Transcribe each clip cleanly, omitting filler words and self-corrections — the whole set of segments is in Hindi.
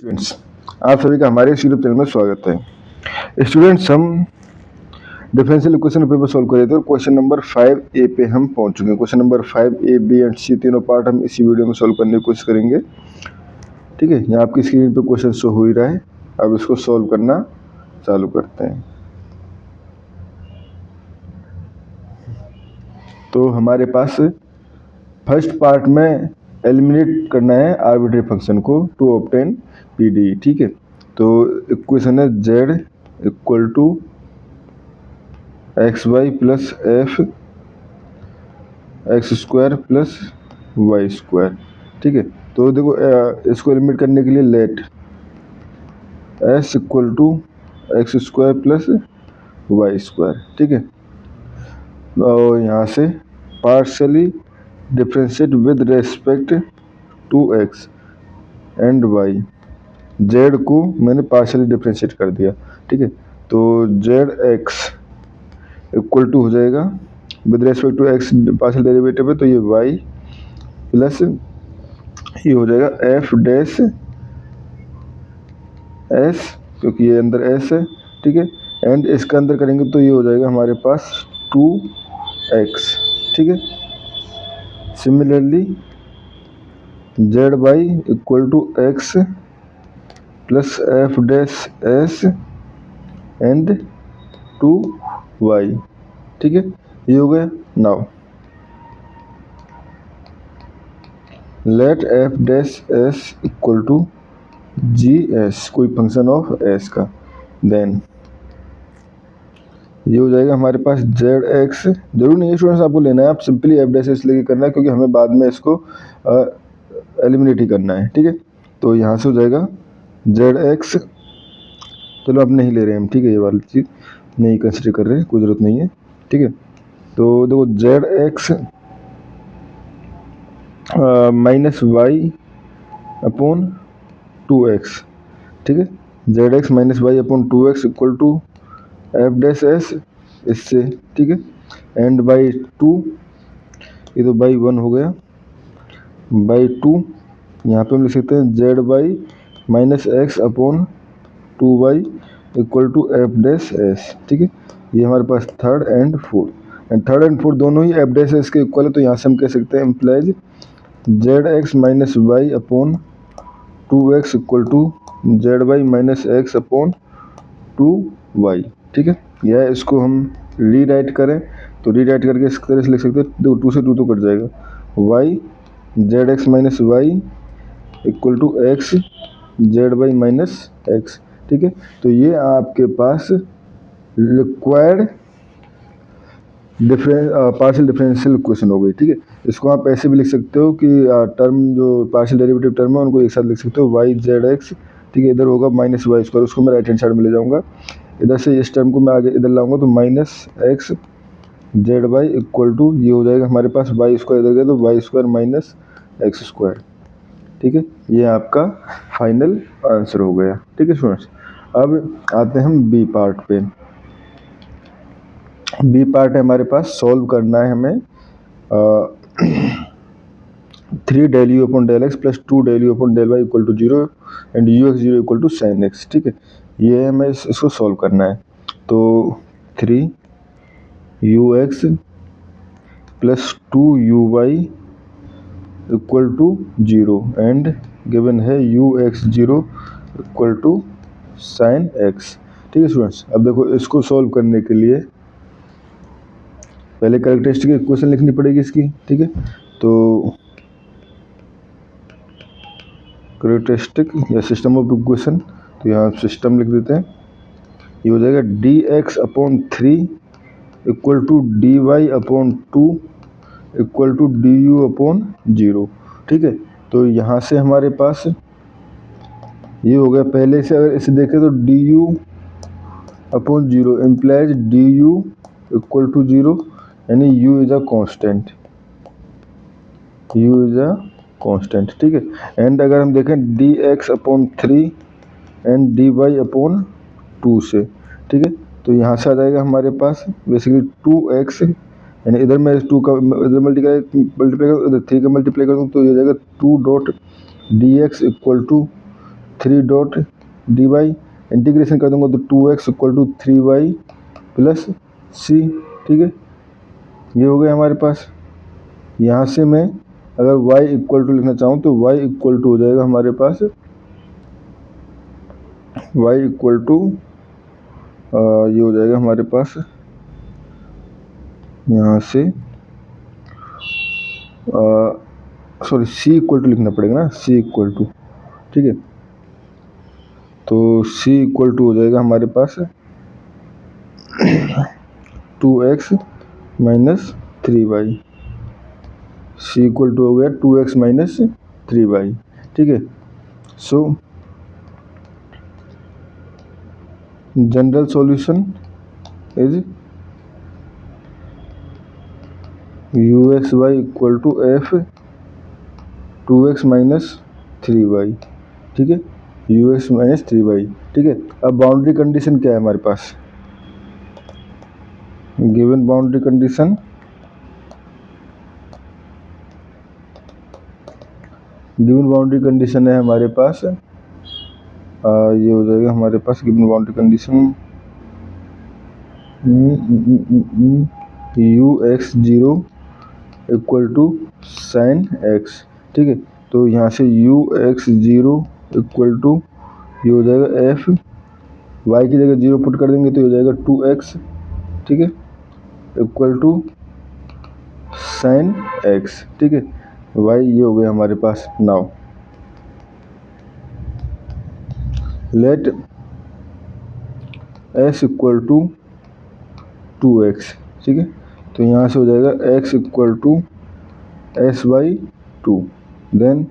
स्टूडेंट्स, आप सभी का हमारे इस यूट्यूब चैनल में स्वागत है। स्टूडेंट्स, हम डिफरेंशियल इक्वेशन पेपर सॉल्व कर रहे थे और क्वेश्चन नंबर 5A पे हम पहुंच चुके हैं। Question number 5A, B and C तीनों पार्ट हम इसी वीडियो में सॉल्व करने की कोशिश करेंगे। ठीक है, यहाँ आपकी स्क्रीन पे क्वेश्चन शो हो ही रहा है। अब इसको सॉल्व करना चालू करते हैं। तो हमारे पास फर्स्ट पार्ट में एलिमिनेट करना है आर्बिट्री फंक्शन को टू ऑब्टेन पीडी। ठीक है, तो इक्वेशन है z equal to x y plus f x square plus y square. ठीक है, तो देखो इसको एलिमिनेट करने के लिए let s equal to x square plus y square. ठीक है, और यहाँ से partially differentiate with respect to x and y. Z को मैंने पार्शली डिफ्रेंशिएट कर दिया। ठीक है, तो जेड एक्स इक्वल टू हो जाएगा with respect to x partial derivative है, तो ये वाई प्लस ये हो जाएगा एफ डैश एस, क्योंकि ये अंदर एस है। ठीक है, एंड इसका अंदर करेंगे तो ये हो जाएगा हमारे पास 2x। ठीक है, similarly z y equal to x plus f dash s and 2y। ठीक है, ये हो गया। Now let f dash s equal to g s, कोई फंक्शन ऑफ एस का, देन ये हो जाएगा हमारे पास जेड एक्स। जरूर नहीं है स्टूडेंट्स आपको लेना है, आप सिंपली एफ डैश एस लेके करना है, क्योंकि हमें बाद में इसको एलिमिनेट ही करना है। ठीक है, तो यहाँ से हो जाएगा जेड एक्स, चलो अब नहीं ले रहे हैं हम। ठीक है, ये वाली चीज़ नहीं कंसिडर कर रहे हैं, कोई ज़रूरत नहीं है। ठीक है, तो देखो z x minus y upon 2x। ठीक है, z x minus y upon 2x equal to f dash s इससे। ठीक है, एंड बाई 2, ये तो बाई 1 हो गया, बाई 2 यहाँ पे हम लिख सकते हैं z y minus x upon 2y equal to f dash s. ठीक है, ये हमारे पास थर्ड एंड फोर्थ दोनों ही एफ डैश एस के इक्वल है, तो यहाँ से हम कह सकते हैं implies z x minus y upon 2x equal to z y minus x upon 2y। ठीक है, या इसको हम रीराइट करें तो रीराइट करके इस तरह से लिख सकते हैं, देखो 2 से 2 तो कट जाएगा, y z x minus y equal to x z y minus x. ठीक है, तो ये आपके पास रिक्वायर्ड पार्शियल डिफरेंशियल इक्वेशन हो गई। ठीक है, इसको आप ऐसे भी लिख सकते हो कि टर्म जो पार्शियल डेरिवेटिव टर्म है उनको एक साथ लिख सकते हो, वाई जेड एक्स। ठीक है, इधर होगा माइनस वाई स्क्वायर, उसको मैं राइट हैंड साइड में ले जाऊंगा, इधर से इस टर्म को मैं आगे इधर लाऊंगा तो minus x z y equal to ये हो जाएगा हमारे पास वाई स्क्वायर, इधर गया तो y square minus x square. ठीक है, ये आपका फाइनल आंसर हो गया। ठीक है स्टूडेंट्स, अब आते हैं हम बी पार्ट पे। बी पार्ट है हमारे पास, सॉल्व करना है हमें 3 del you upon del x plus 2 del you upon del y equal to 0 and u x 0 equal to sine x. ठीक है, ये हमें इसको सॉल्व करना है। तो 3 U x plus 2 U Y equal to 0 and given है U x 0 equal to sine x. ठीक है स्टूडेंट्स, अब देखो इसको सॉल्व करने के लिए पहले कैरेक्टरिस्टिक इक्वेशन लिखनी पड़ेगी इसकी। ठीक है, तो कैरेक्टरिस्टिक या सिस्टम ऑफ इक्वेशन, तो यहाँ सिस्टम लिख देते हैं। ये हो जाएगा d x upon 3 equal to d y upon 2 equal to d u upon 0। ठीक है, तो यहाँ से हमारे पास ये हो गया। पहले से अगर इसे देखें तो d u upon 0 implies d u equal to 0, यानी u is a constant, u is a constant. ठीक है, एंड अगर हम देखें d x upon 3 and d y upon 2 से। ठीक है, तो यहाँ से आ जाएगा हमारे पास बेसिकली 2x, यानी इधर मैं 2 का इधर मल्टीप्लाई कर इधर 3 का मल्टीप्लाई कर दूँ तो ये हो जाएगा 2 dot d x equal to 3 dot d y, integration कर दूंगा तो 2x equal to 3y plus सी। ठीक है, ये हो गया हमारे पास। यहाँ से मैं अगर y इक्वल टू लिखना चाहूँ तो y इक्वल टू हो जाएगा हमारे पास, y इक्वल टू ये हो जाएगा हमारे पास, यहाँ से सॉरी c इक्वल टू लिखना पड़ेगा ना, c इक्वल टू। ठीक है, तो c इक्वल टू हो जाएगा हमारे पास 2x minus 3y। c equal to हो गया 2x माइनस 3y। ठीक है, so general solution is uxy equal to f 2x minus 3y। ठीक है, ux माइनस 3y। ठीक है, अब बाउंड्री कंडीशन क्या है हमारे पास, given boundary condition, given boundary condition है हमारे पास, ये हो जाएगा हमारे पास given boundary condition ux0 equal to sine x। ठीक है, तो यहाँ से ux0 इक्वल टू ये हो जाएगा f, y की जगह 0 पुट कर देंगे तो ये हो जाएगा 2x। ठीक है, इक्वल टू साइन x। ठीक है, y ये हो गया हमारे पास। Now let s equal to 2x। ठीक है, तो यहाँ से हो जाएगा x equal to s by 2, then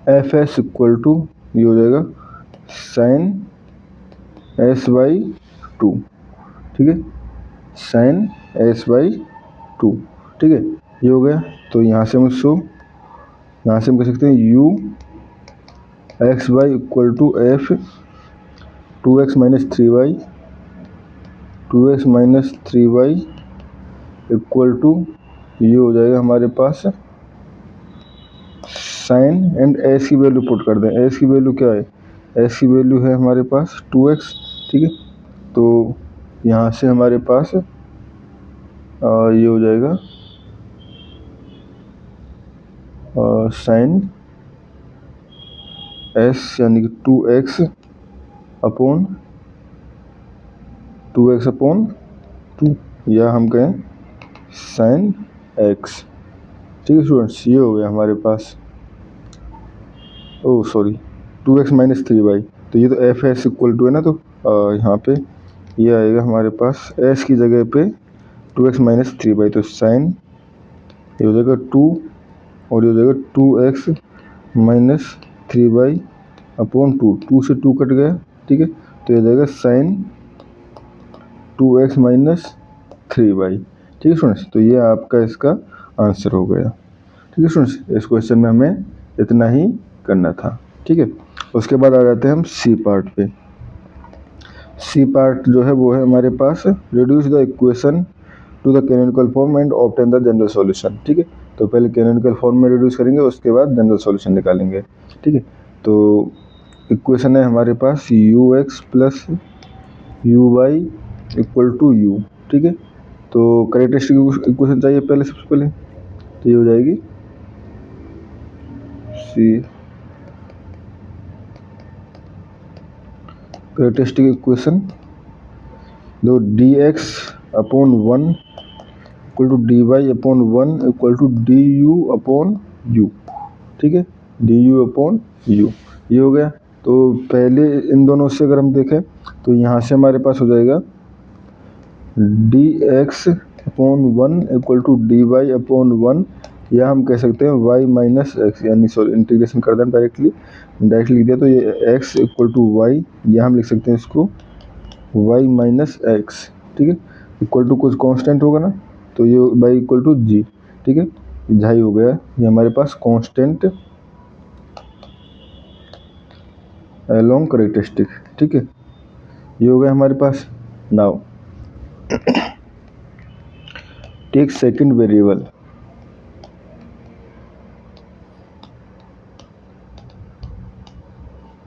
fs equal to ये हो जाएगा साइन s बाई 2। ठीक है, साइन s बाई 2। ठीक है, ये हो गया। तो यहाँ से हम इसको, यहाँ से हम कह सकते हैं u x Y equal to f 2x minus 3y, 2x minus 3y equal to ये हो जाएगा हमारे पास साइन एंड s की वैल्यू पुट कर दें। s की वैल्यू क्या है, s की वैल्यू है हमारे पास 2x। ठीक है, तो यहाँ से हमारे पास ये हो जाएगा साइन s यानी कि 2x अपॉन 2, या हम कहें साइन x। ठीक है स्टूडेंट्स, ये हो गया हमारे पास, ओ सॉरी 2x माइनस 3y, तो ये तो एफ एस इक्वल टू है ना, तो यहाँ पे ये आएगा हमारे पास s की जगह पे 2x माइनस 3y, तो साइन ये हो जाएगा 2 और ये हो जाएगा 2x माइनस 3y अपॉन 2 से 2 कट गया। ठीक है, तो ये हो जाएगा साइन 2x माइनस 3y। ठीक है स्टूडेंट्स, तो ये आपका इसका आंसर हो गया। ठीक है स्टूडेंट्स, इस क्वेश्चन में हमें इतना ही करना था। ठीक है, उसके बाद आ जाते हैं हम सी पार्ट पे। सी पार्ट जो है वो है हमारे पास reduce the equation to the canonical form and obtain the general solution. ठीक है, तो पहले कैनोनिकल फॉर्म में रिड्यूस करेंगे, उसके बाद जनरल सॉल्यूशन निकालेंगे। ठीक है, तो इक्वेशन है हमारे पास ux plus uy equal to u। ठीक है, तो कैरेक्टरिस्टिक इक्वेशन चाहिए पहले, सबसे पहले तो ये हो जाएगी सी कैरेक्टरिस्टिक इक्वेशन, दो dx upon 1 equal to dy upon 1 equal to du upon u। ठीक है, du अपॉन u, ये हो गया। तो पहले इन दोनों से अगर हम देखें तो यहाँ से हमारे पास हो जाएगा dx upon 1 equal to dy upon 1, या हम कह सकते हैं y माइनस एक्स, यानी सॉरी इंटीग्रेशन कर दें डायरेक्टली लिख दिया तो ये x इक्वल टू y, या हम लिख सकते हैं इसको y माइनस एक्स। ठीक है, इक्वल टू कुछ कांस्टेंट होगा ना, तो ये y इक्वल टू g। ठीक है, झाई हो गया, ये हमारे पास कांस्टेंट अलोंग कैरेक्टरिस्टिक। ठीक है, ये हो गया हमारे पास। Now take second variable,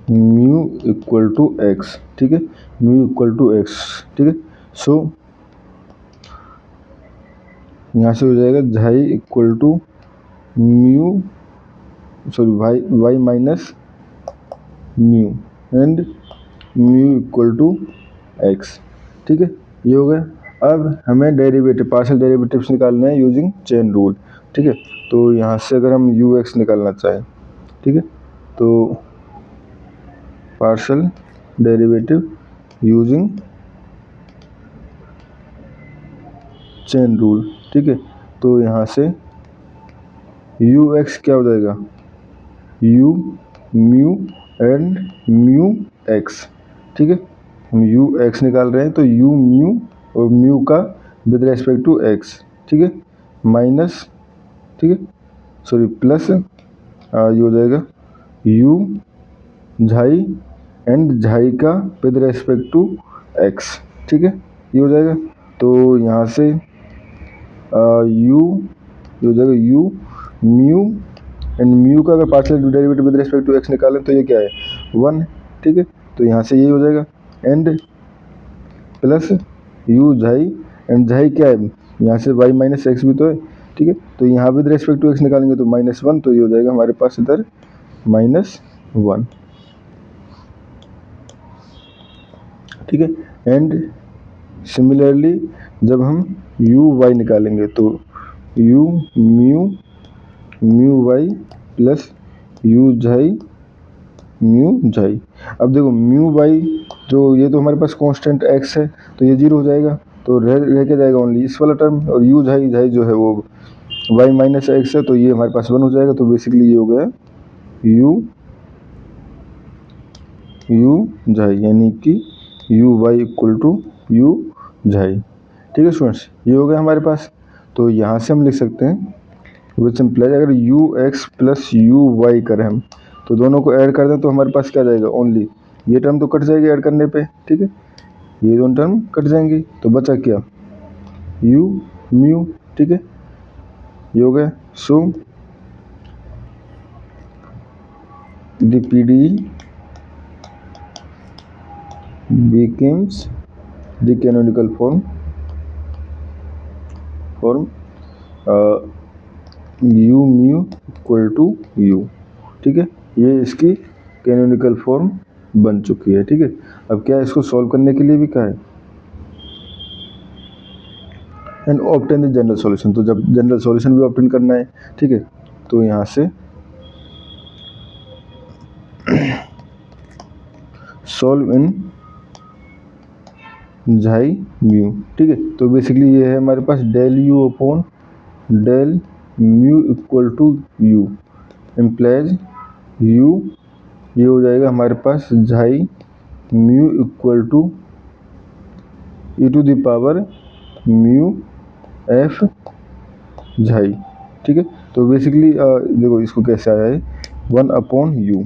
mu equal to X, ठीक है, म्यू इक्वल टू एक्स, ठीक है। सो यहाँ से हो जाएगा xi equal to mu, sorry Y minus mu and mu equal to X, ठीक है, ये हो गया। अब हमें डेरिवेटिव, पार्शियल डेरिवेटिव्स निकालने हैं यूजिंग चेन रूल, ठीक है। तो यहाँ से अगर हम यू एक्स निकालना चाहें, ठीक है, तो partial derivative using chain rule, ठीक है। तो यहाँ से यू एक्स क्या हो जाएगा, you mu and mu x, ठीक है। हम यू एक्स निकाल रहे हैं तो यू म्यू और म्यू का विद रेस्पेक्ट टू एक्स, ठीक है, माइनस, ठीक है, सॉरी प्लस, ये हो जाएगा यू झाई एंड झाई का विद रेस्पेक्ट टू एक्स, ठीक है, ये हो जाएगा। तो यहाँ से यू हो जाएगा यू म्यू एंड म्यू का अगर partial derivative with respect to x निकालें तो ये क्या है 1, ठीक है। तो यहाँ से ये हो जाएगा and plus U Zai and झाई क्या है, यहाँ से वाई माइनस एक्स भी तो है, ठीक है। तो यहाँ विद रेस्पेक्ट टू एक्स निकालेंगे तो -1, तो ये हो जाएगा हमारे पास इधर -1, ठीक है। एंड सिमिलरली जब हम यू वाई निकालेंगे तो U mu mu Y plus U xi mu xi. अब देखो म्यू वाई जो ये तो हमारे पास कांस्टेंट एक्स है तो ये 0 हो जाएगा, तो रह के जाएगा ओनली इस वाला टर्म, और यू झाई झाई जो है वो वाई माइनस एक्स है तो ये हमारे पास 1 हो जाएगा। तो बेसिकली ये हो गया यू झाई, यानी कि U Y equal to U xi, ठीक है स्टूडेंट्स, ये हो गया हमारे पास। तो यहाँ से हम लिख सकते हैं विच इम्प्लाइज अगर u x plus u y करें हम तो दोनों को ऐड कर दें तो हमारे पास क्या जाएगा, ओनली ये टर्म तो कट जाएगी ऐड करने पे, ठीक है, ये दोनों टर्म कट जाएंगी तो बचा क्या यू म्यू, ठीक है, ये हो गया। So the PD becomes the canonical form u mu equal to u, ठीक है, ये इसकी कैनोनिकल फॉर्म बन चुकी है, ठीक है। अब क्या है, इसको सॉल्व करने के लिए भी क्या है and obtain the general solution, तो जब जनरल सॉल्यूशन भी ऑब्टेन करना है, ठीक है, तो यहाँ से सॉल्व इन झाई म्यू, ठीक है। तो बेसिकली ये है हमारे पास del you upon del mu equal to U implies U, ये हो जाएगा हमारे पास xi mu equal to E to the power mu F xi, ठीक है। तो बेसिकली देखो इसको कैसे आया है 1 upon u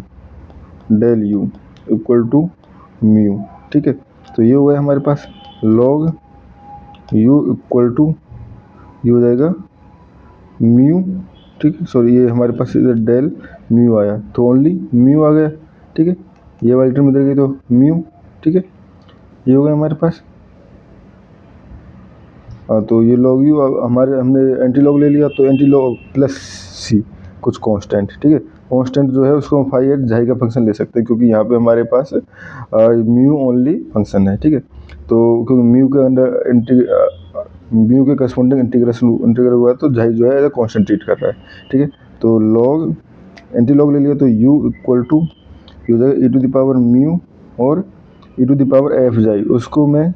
del u equal to mu, ठीक है। तो ये हो गया हमारे पास लॉग यू इक्वल टू ये हो जाएगा म्यू, ठीक है, सॉरी ये हमारे पास इधर डेल म्यू आया तो ओनली म्यू आ गया, ठीक है, ये वाली टर्म इधर गई तो म्यू, ठीक है, ये हो गया हमारे पास। तो ये लॉग यू हमारे हमने एंटी लॉग ले लिया तो एंटी लॉग प्लस सी कुछ कांस्टेंट, ठीक है, कांस्टेंट जो है उसको हम फाई एट झाई का फंक्शन ले सकते हैं क्योंकि यहाँ पे हमारे पास म्यू ओनली फंक्शन है, ठीक है। तो क्योंकि म्यू के अंदर म्यू के करस्पॉन्डिंग इंटीग्रल हुआ है तो झाई जो है कांस्टेंट ट्रीट कर रहा है, ठीक है। तो लॉग एंटी लॉग ले लिया तो u इक्वल टू हो जाएगा ई टू द पावर म्यू और ई टू द पावर एफ झाई, उसको मैं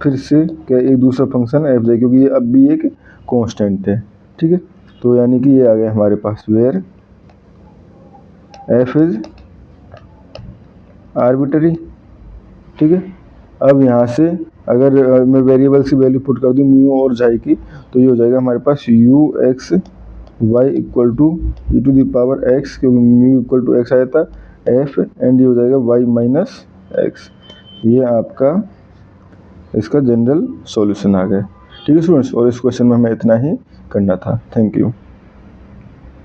फिर से क्या एक दूसरा फंक्शन एफ झाई क्योंकि ये अब भी एक कांस्टेंट है, ठीक है। तो यानी कि ये आ गया हमारे पास वेयर एफ इज आर्बिटरी, ठीक है। अब यहाँ से अगर मैं वेरिएबल्स की वैल्यू पुट कर दूँ म्यू और झाई की तो ये हो जाएगा हमारे पास U X Y equal to E to the power X क्योंकि म्यू इक्वल टू एक्स आया था एफ एंड ये हो जाएगा वाई माइनस एक्स, ये आपका इसका जनरल सॉल्यूशन आ गया, ठीक है स्टूडेंट्स। और इस क्वेश्चन में हमें इतना ही करना था। Thank you.